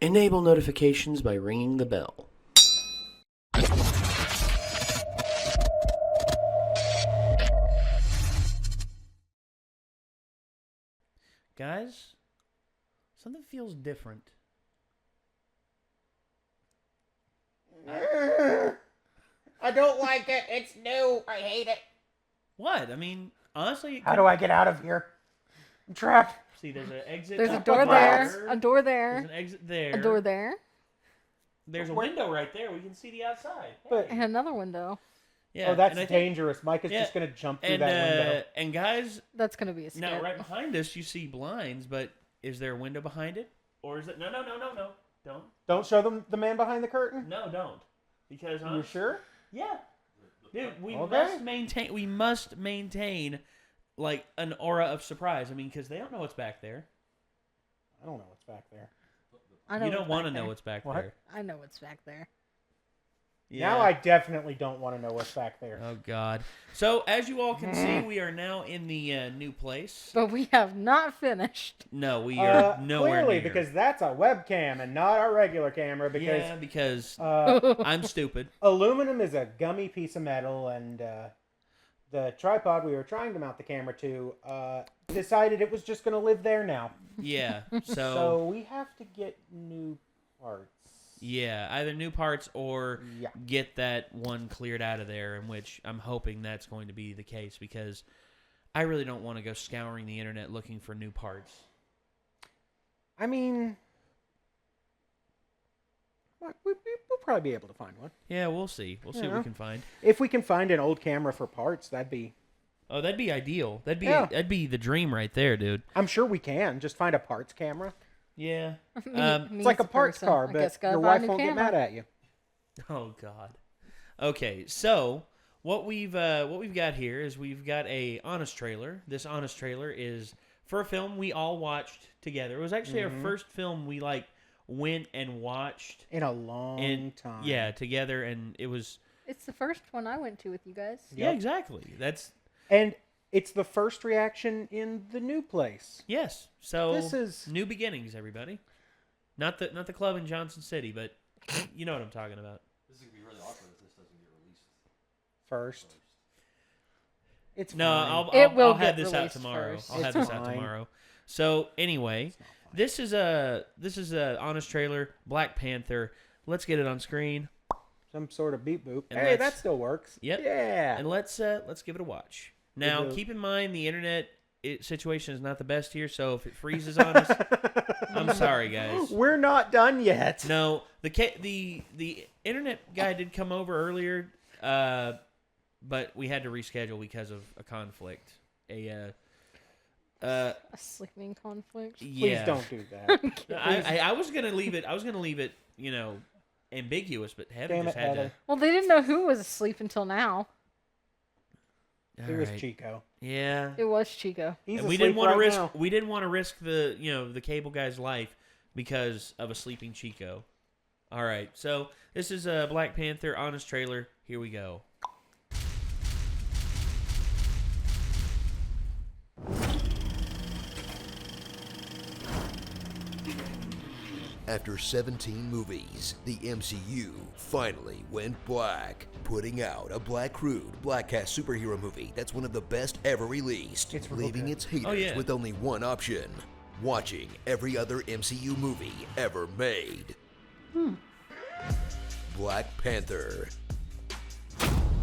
Enable notifications by ringing the bell. Guys, something feels different. I don't like it. It's new. I hate it. What? I mean, honestly... How do I get out of here? I'm trapped. See, there's an exit. There's a door there. A door there. There's an exit there. A door there. There's a window right there. We can see the outside. But And another window. Yeah, oh, that's and I think- dangerous. Mike is just going to jump through that window. And guys, That's going to be a skit. now right behind us, you see blinds, but is there a window behind it? Or is it... No. Don't. Don't show them the man behind the curtain? No, don't. Because... You sure? Yeah. Dude, we Okay. must maintain, like, an aura of surprise. I mean, because they don't know what's back there. I don't know what's back there. I know You don't what's want to back know there. what's back What? there. I know what's back there. Yeah. Now I definitely don't want to know what's back there. Oh, God. So, as you all can see, we are now in the new place. But we have not finished. No, we are nowhere Clearly, near. because that's a webcam and not a regular camera. Because I'm stupid. aluminum is a gummy piece of metal, and the tripod we were trying to mount the camera to decided it was just going to live there now. Yeah, So we have to get new parts. yeah, either new parts or Yeah. get that one cleared out of there, in which I'm hoping that's going to be the case, because I really don't want to go scouring the internet looking for new parts. I mean, we'll probably be able to find one. Yeah, we'll see. We'll see what Yeah. we can find. If we can find an old camera for parts, that'd be... Oh, that'd be ideal. That'd be the dream right there, dude. I'm sure we can. Just find a parts camera. Yeah. It's like a parts car, but your wife won't get mad at you. Oh God. Okay, so what we've got here is we've got a honest trailer. This honest trailer is for a film we all watched together. It was actually our first film we went and watched In a long time. Yeah, together, and it was It's the first one I went to with you guys. yeah, exactly. And it's the first reaction in the new place. Yes. So This is- new beginnings, everybody. Not the club in Johnson City, but you know what I'm talking about. This is going to be really awkward if this doesn't get released First. It's No, fine. I'll have this out released tomorrow. first. I'll have It's this out fine. tomorrow. So anyway, this is a honest trailer, Black Panther. Let's get it on screen. Some sort of beep boop. And Hey, let's- that still works. Yep. Yeah. And let's give it a watch. Now, We'll do- keep in mind the internet situation is not the best here, so if it freezes on us, I'm sorry, guys. We're not done yet. No, the internet guy did come over earlier, but we had to reschedule because of a conflict. A sleeping conflict. Please Yeah. don't do that. I was gonna leave it. Ambiguous, but Heather Damn just it, had Heather. Well, they didn't know who was asleep until now. to. It was Alright. Chico. Yeah. It was Chico. He's And we asleep didn't want to right risk. now. We didn't want to risk the cable guy's life because of a sleeping Chico. All right, so this is a Black Panther honest trailer. Here we go. After 17 movies, the MCU finally went black, putting out a black crude, black cast superhero movie that's one of the best ever released, It's real leaving good. its haters Oh, yeah. with only one option: watching every other MCU movie ever made. Black Panther.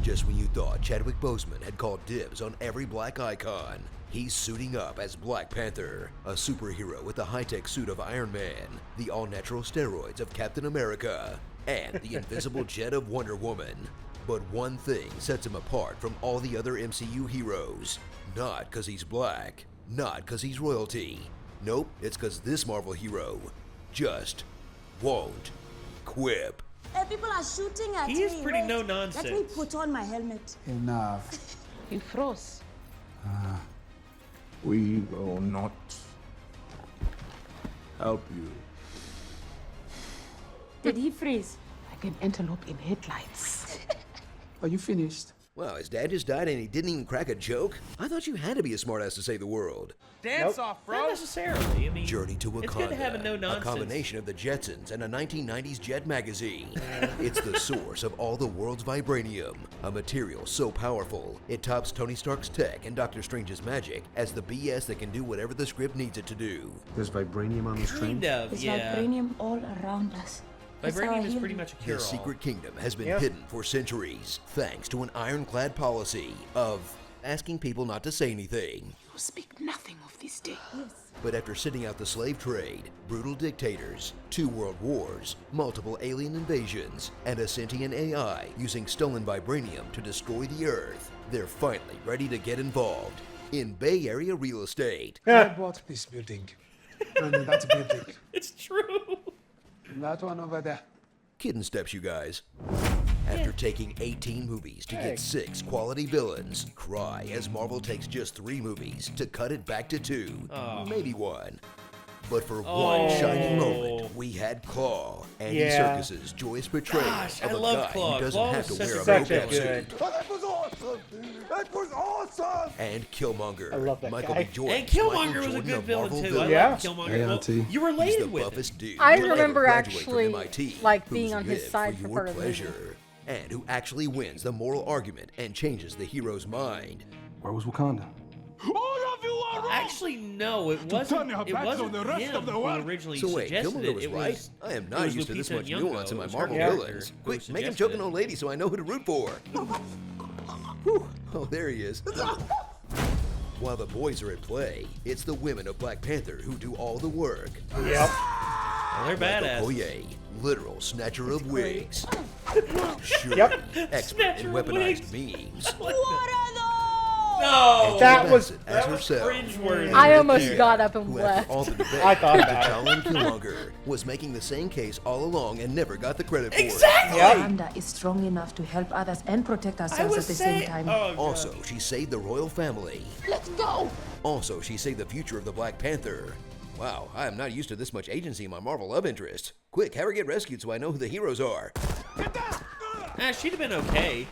Just when you thought Chadwick Boseman had called dibs on every black icon, he's suiting up as Black Panther, a superhero with the high-tech suit of Iron Man, the all-natural steroids of Captain America, and the invisible jet of Wonder Woman. But one thing sets him apart from all the other MCU heroes. Not because he's black, not because he's royalty. Nope, it's because this Marvel hero just won't quip. Hey, people are shooting at me. He is pretty Wait, no-nonsense. Let me put on my helmet. Enough. You froze. We will not help you. Did he freeze? Like an antelope in headlights. Are you finished? Wow, his dad just died and he didn't even crack a joke? I thought you had to be a smartass to save the world. dance Nope. off, Not bro. necessarily. I mean, Journey to Wakanda, it's good to have a a no-nonsense. combination of the Jetsons and a 1990s Jet magazine. It's the source of all the world's vibranium, a material so powerful it tops Tony Stark's tech and Doctor Strange's magic as the BS that can do whatever the script needs it to do. There's vibranium on this train? Kind of, There's yeah. vibranium all around us. That's how I Vibranium is heal pretty you. much a The cure-all. secret kingdom has been Yeah. hidden for centuries, thanks to an ironclad policy of asking people not to say anything. You speak nothing of this day. But after sitting out the slave trade, brutal dictators, 2 world wars, multiple alien invasions, and a sentient AI using stolen vibranium to destroy the Earth, they're finally ready to get involved in Bay Area real estate. I bought this building. And that building. It's true. That one over there. Kitten steps, you guys. After taking 18 movies to get 6 quality villains, cry as Marvel takes just 3 movies to cut it back to 2, maybe 1. But for one shining moment, we had Claw, Andy Yeah. Serkis's joyous portrayal Gosh, I of a love guy Claw. who doesn't Claw have was to wear a such a mocap good- suit. Oh, that was awesome! That was awesome! And Killmonger, I love that Michael guy. B. Jordan, And Killmonger Michael was a Jordan good of villain Marvel too. I Yeah. love Killmonger. Hey, Well, Auntie. you He's related the with him. buffest dude I who ever remember graduated from actually, MIT, like, who's being on his lived side for for your part of the movie. pleasure, and who actually wins the moral argument and changes the hero's mind. Where was Wakanda? All of you are wrong! Actually, no, it turn wasn't. your It backs wasn't on the rest him of the who world. originally So wait, suggested Killmonger it. was It right? was. I am it not was used to this Lupita much Nyong'o. nuance in my It was her Marvel character villains. who Quick, make him suggested choke an it. old lady so I know who to root for. Whew. Oh, there he is. While the boys are at play, it's the women of Black Panther who do all the work. Yep. Well, they're badass. Okoye, literal snatcher of wigs. Shuri, Yep. expert Snatcher in of weaponized memes. No, That was- As that was herself. cringeworthy. I almost Yeah. got up and Who, after left. all the debate, I thought that about T'Challa and Killmonger was making the same case all along and never got the credit for Exactly. Yep. Wakanda is strong enough to help others and protect I ourselves was at the saying. same time. Oh, it. God. Also, she saved the royal family. Let's go! Also, she saved the future of the Black Panther. Wow, I am not used to this much agency in my Marvel love interest. Quick, have her get rescued so I know who the heroes are. She'd have been okay.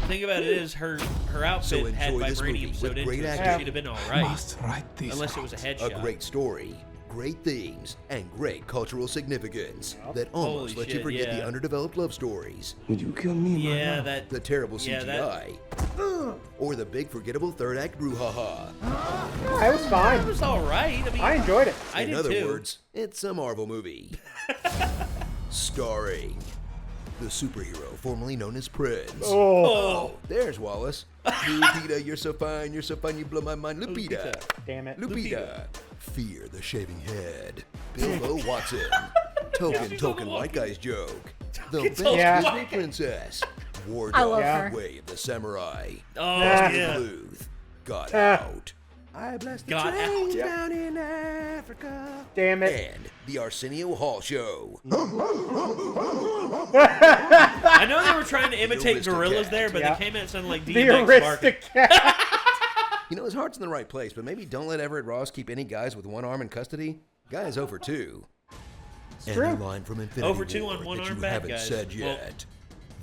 Thing about it is her outfit So had enjoy this movie vibranium with sewed into great it, so acting. she'd have been all right. Must write this. Unless it was a A headshot. great story, great themes, and great cultural significance that almost Holy let you shit, forget the yeah. underdeveloped love stories, Would you kill me, Yeah, man? that. the terrible Yeah, CGI, or the big forgettable third act brouhaha. It was That fine. was all right. I mean, I enjoyed it. I In did other too. words, it's a Marvel movie. Starring the superhero formerly known as Prince. Oh, There's Wallace. Lupita, you're so fine, you blow my mind. Lupita. damn it. Lupita. Fear the shaving head. Bilbo Watson. Token white guy's joke. The best Yeah. Disney princess. War I love Dog, her. Way of the Samurai. Oh, Yeah. yeah. Bluth. Got out. I blessed the Got trains out. down in Africa. Damn it. And the Arsenio Hall Show. I know they were trying to imitate Aristocrat. gorillas there, but Yeah. they came out sounding like The DMX barking. aristocrat. You know, his heart's in the right place, but maybe don't let Everett Ross keep any guys with one arm in custody. Guy is over 2. And true. a line from Infinity Over 2 War on one that arm you bad haven't guys. said Well- yet.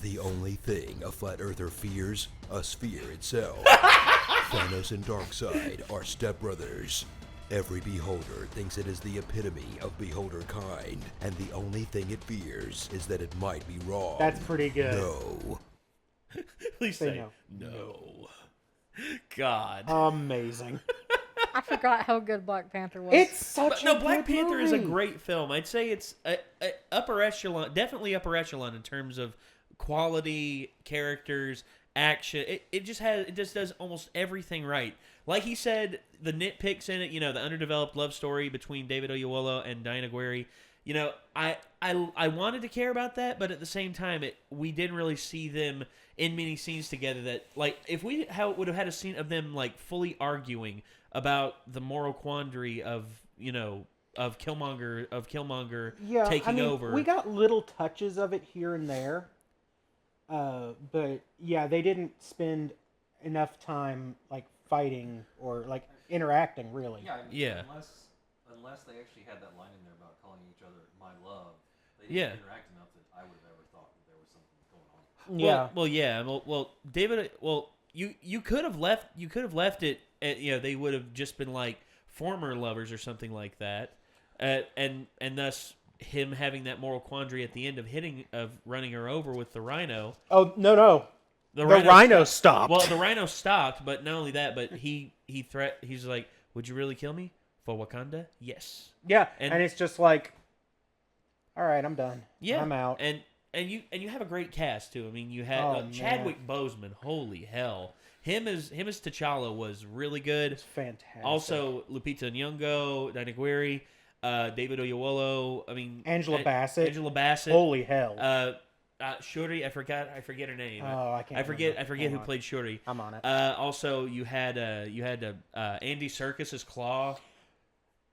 The only thing a flat earther fears, a sphere itself. Thanos and Darkseid are stepbrothers. Every beholder thinks it is the epitome of beholder kind, and the only thing it fears is that it might be wrong. That's pretty good. No. Please Say say no. God. Amazing. I forgot how good Black Panther was. It's such But a no, Black good Panther is a movie. great film. I'd say it's a upper echelon, definitely upper echelon in terms of quality, characters, action. It just does almost everything right. Like he said, the nitpicks in it, you know, the underdeveloped love story between David Oyelowo and Diana Guerri. You know, I wanted to care about that, but at the same time, we didn't really see them in many scenes together. That, like, if we would have had a scene of them like fully arguing about the moral quandary of, you know, of Killmonger taking over. We got little touches of it here and there. But yeah, they didn't spend enough time like fighting or like interacting really. Yeah, I mean, Yeah. Unless they actually had that line in there about calling each other "my love," they didn't Yeah. interact enough that I would have ever thought that there was something going on. Yeah. Well, yeah. Well, David. Well, you could have left. You could have left it. At, you know, they would have just been like former lovers or something like that, and thus him having that moral quandary at the end of running her over with the rhino. Oh no. The rhino rhino stopped. Well, the rhino stopped, but not only that, but he's like, would you really kill me for Wakanda? Yes. Yeah, and it's just like, all right, I'm done. Yeah, I'm out. And you have a great cast too. I mean, you had Chadwick Boseman. Holy hell, him as T'Challa was really good. It's fantastic. Also, Lupita Nyong'o, Dinah Guerri, David Oyelowo. I mean, Angela Bassett. Holy hell. Shuri, I forget her name. Oh, I can't. I forget who played Shuri. I'm on it. Also, you had Andy Serkis as Claw.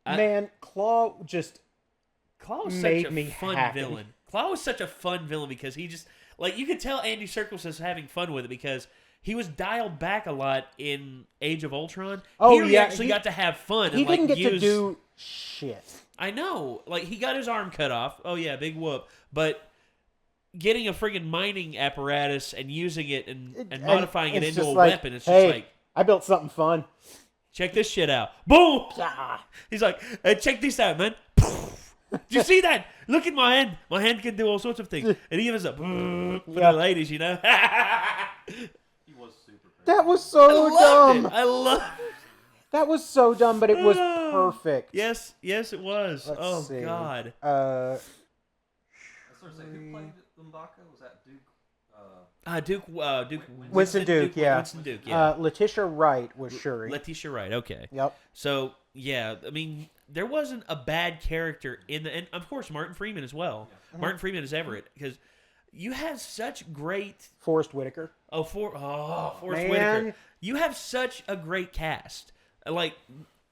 Man, Claw was made such a me fun happy. villain. Claw was such a fun villain because he just you could tell Andy Serkis was having fun with it because he was dialed back a lot in Age of Ultron. Oh, Here he actually got to have fun. He and, didn't get to do shit. I know, he got his arm cut off. Oh yeah, big whoop. But getting a friggin' mining apparatus and using it and modifying it into a weapon, it's just like, I built something fun. Check this shit out. Boom! He's like, hey, check this out, man. Did you see that? Look at my hand. My hand can do all sorts of things. And he was a for the ladies, you know? He was super crazy. That was so dumb. I love it. That was so dumb, but it was perfect. Yes, it was. Let's see. God. I was sort of saying, who played M'Baka? Was that Duke? Winston Duke, yeah. Winston Duke, yeah. Letitia Wright was Shuri. Letitia Wright, okay. Yep. So, yeah, I mean, there wasn't a bad character and of course Martin Freeman as well. Yeah. Martin Freeman as Everett, because you have such great... Forrest Whitaker. Forrest Whitaker. You have such a great cast. Like,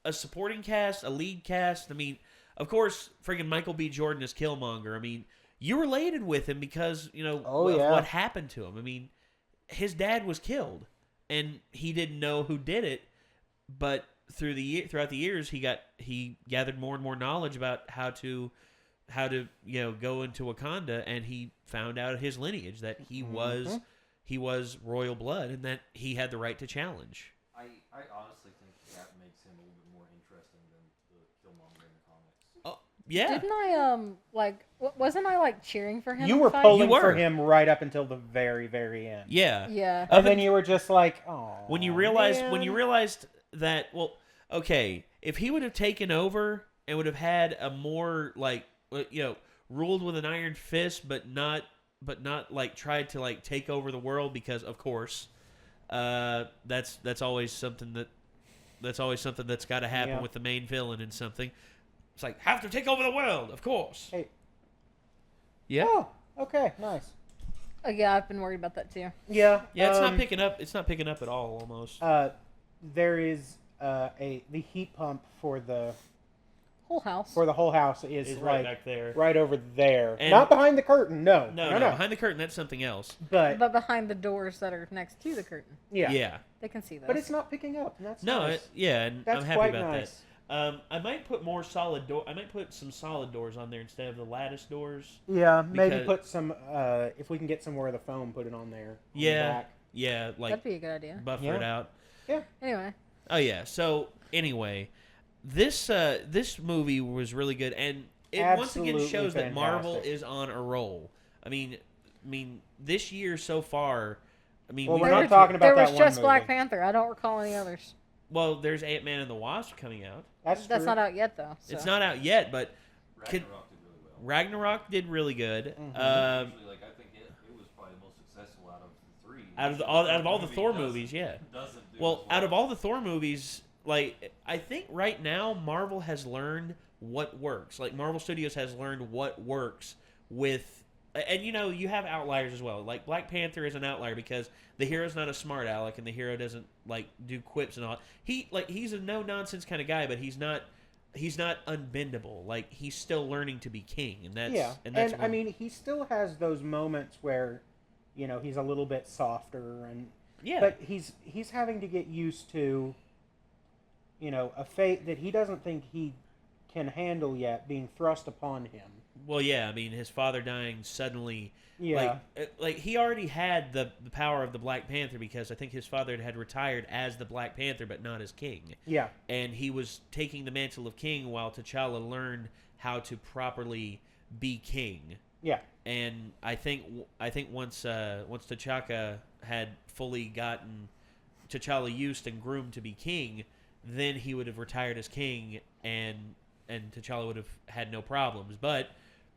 a supporting cast, a lead cast. I mean, of course, friggin' Michael B. Jordan as Killmonger. I mean, you related with him because, what happened to him. I mean, his dad was killed, and he didn't know who did it, but throughout the years, he gathered more and more knowledge about how to go into Wakanda, and he found out his lineage, that he was royal blood, and that he had the right to challenge. I honestly think that makes him a little bit more interesting than the Killmonger in the comics. Oh, yeah. Didn't I wasn't I cheering for him? You were pulling for him right up until the very, very end. Yeah. Yeah. And then you were just like, oh. When you realized that, well, okay, if he would have taken over and would have had a more ruled with an iron fist, but not tried to take over the world, because of course, that's always something that's got to happen with the main villain in something. It's like, have to take over the world, of course. Hey. Yeah. Oh, okay, nice. Oh, yeah, I've been worried about that too. Yeah. Yeah, it's not picking up. It's not picking up at all. Almost. There is the heat pump for the whole house. For the whole house is right back there, right over there. And not behind the curtain. No. Behind the curtain, that's something else. But behind the doors that are next to the curtain. Yeah. They can see those. But it's not picking up. And that's nice. And that's I'm happy quite about nice. that. I might put more solid door. I might put some solid doors on there instead of the lattice doors. Yeah, maybe put some. If we can get some more of the foam, put it on there. Yeah, that'd be a good idea. Buffer it out. Yeah. Anyway. Oh yeah. So anyway, this movie was really good, and it Absolutely once again shows fantastic. that Marvel is on a roll. I mean, this year so far. I mean, we're not talking about that one There was just movie. Black Panther. I don't recall any others. Well, there's Ant-Man and the Wasp coming out. That's not out yet, though. So. It's not out yet, but Ragnarok did really well. Ragnarok did really good. Actually, I think it was probably the most successful out of the three. Out of all the Thor movies, yeah. Out of all the Thor movies, I think right now Marvel has learned what works. Marvel Studios has learned what works with. And you have outliers as well. Black Panther is an outlier because the hero's not a smart aleck, and the hero doesn't do quips and all. He's a no nonsense kind of guy, but he's not unbendable. He's still learning to be king, and that's And I mean, he still has those moments where, he's a little bit softer, and but he's having to get used to, a fate that he doesn't think he can handle yet being thrust upon him. Well, yeah, I mean, his father dying suddenly. Yeah. Like he already had the power of the Black Panther because I think his father had retired as the Black Panther, but not as king. Yeah. And he was taking the mantle of king while T'Challa learned how to properly be king. Yeah. And I think once T'Chaka had fully gotten T'Challa used and groomed to be king, then he would have retired as king, and T'Challa would have had no problems. But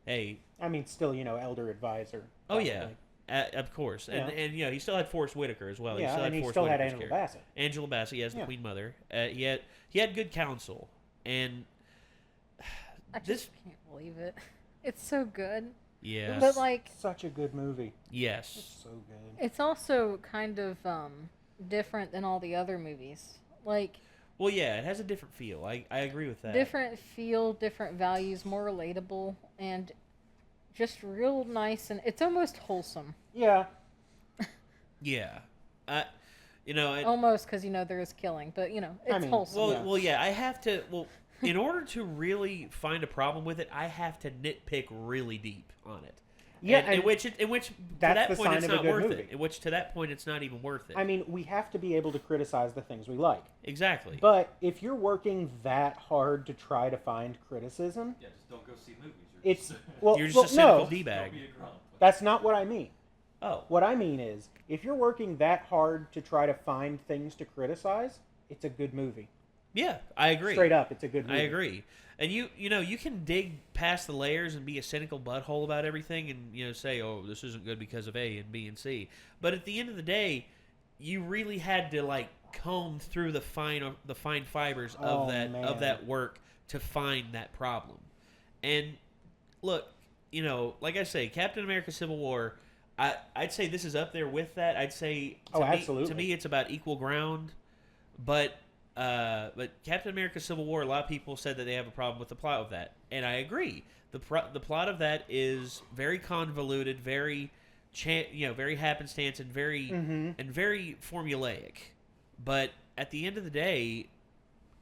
hey, I mean, still, elder advisor. oh yeah, probably. of course, Yeah. and he still had Forrest Whitaker as well. Yeah, and he Forrest still had Whitaker's Angela character. Bassett. Angela Bassett, yes, the Yeah. Queen Mother. He had good counsel, and I this just can't believe it. It's so good. yeah, But like, Such a good movie. yes, So good. it's also kind of different than all the other movies. Like, well, yeah, it has a different feel. I agree with that. different feel, different values, more relatable, and just real nice, and it's almost wholesome. Yeah. Yeah, and, Almost, because there is killing, but it's wholesome. well, Yeah. well, yeah, I have to. Well, in order to really find a problem with it, I have to nitpick really deep on it. Yeah, in and which to that's that the point sign it's of a not good worth movie. it. In which to that point it's not even worth it. I mean, we have to be able to criticize the things we like. Exactly. But if you're working that hard to try to find criticism, Yeah, just don't go see movies. it's well, You're just well, a cynical no, d-bag. Don't be a grump. that's not what I mean. Oh, What I mean is, if you're working that hard to try to find things to criticize, it's a good movie. yeah, I agree. Straight up, it's a good movie. I agree. And you can dig past the layers and be a cynical butthole about everything, and say, "Oh, this isn't good because of A and B and C." But at the end of the day, you really had to comb through the fine fibers of man. that work to find that problem. And look, like I say, Captain America: Civil War. I'd say this is up there with that. I'd say absolutely. to me it's about equal ground, but Captain America: Civil War, a lot of people said that they have a problem with the plot of that, and I agree. The plot of that is very convoluted, very very happenstance, and very formulaic. But at the end of the day,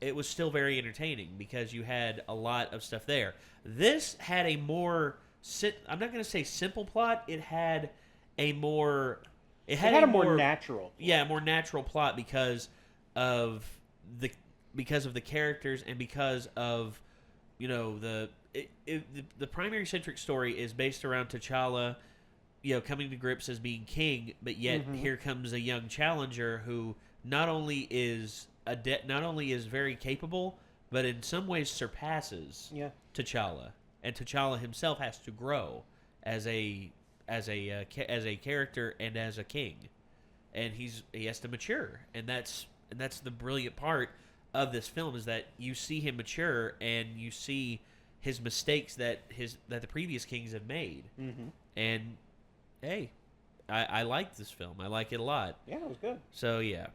it was still very entertaining because you had a lot of stuff there. This had a more I'm not going to say simple plot. It had a more more natural. Yeah, more natural plot because of the characters and because of the primary centric story is based around T'Challa, coming to grips as being king, but yet here comes a young challenger who not only is very capable, but in some ways surpasses T'Challa, and T'Challa himself has to grow as a character and as a king, and he has to mature, and that's the brilliant part of this film is that you see him mature and you see his mistakes that the previous kings have made, and hey, I like this film. I like it a lot. Yeah, it was good. So yeah.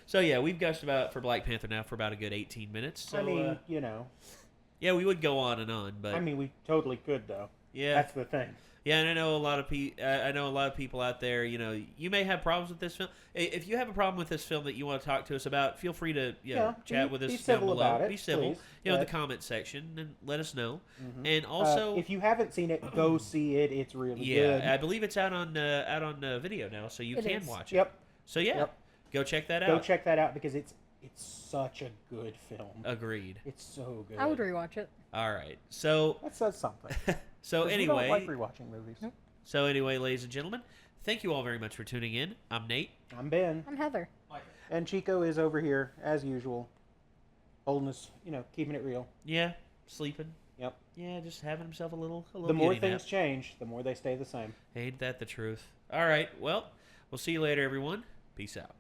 So yeah, we've gushed about for Black Panther now for about a good 18 minutes. So, I mean, yeah, we would go on and on, but I mean, we totally could though. yeah, That's the thing. yeah, and I know a lot of people out there. You may have problems with this film. If you have a problem with this film that you want to talk to us about, feel free to chat with us be down civil below. about it, Be civil, please, in the but- comment section, and let us know. And also, if you haven't seen it, go see it. It's really good. I believe it's out on video now, so you It can is. watch it. Yep. So yeah, Yep. go check that Go out. check that out because it's such a good film. Agreed. It's so good. I would rewatch it. All right. So That says something. 'Cause we anyway, don't like rewatching movies. ladies and gentlemen, thank you all very much for tuning in. I'm Nate. I'm Ben, I'm Heather. and Chico is over here as usual, holding us, keeping it real. Yeah, sleeping. Yep. Yeah, just having himself a little The more beauty nap. things change, the more they stay the same. Ain't that the truth? All right. Well, we'll see you later, everyone. Peace out.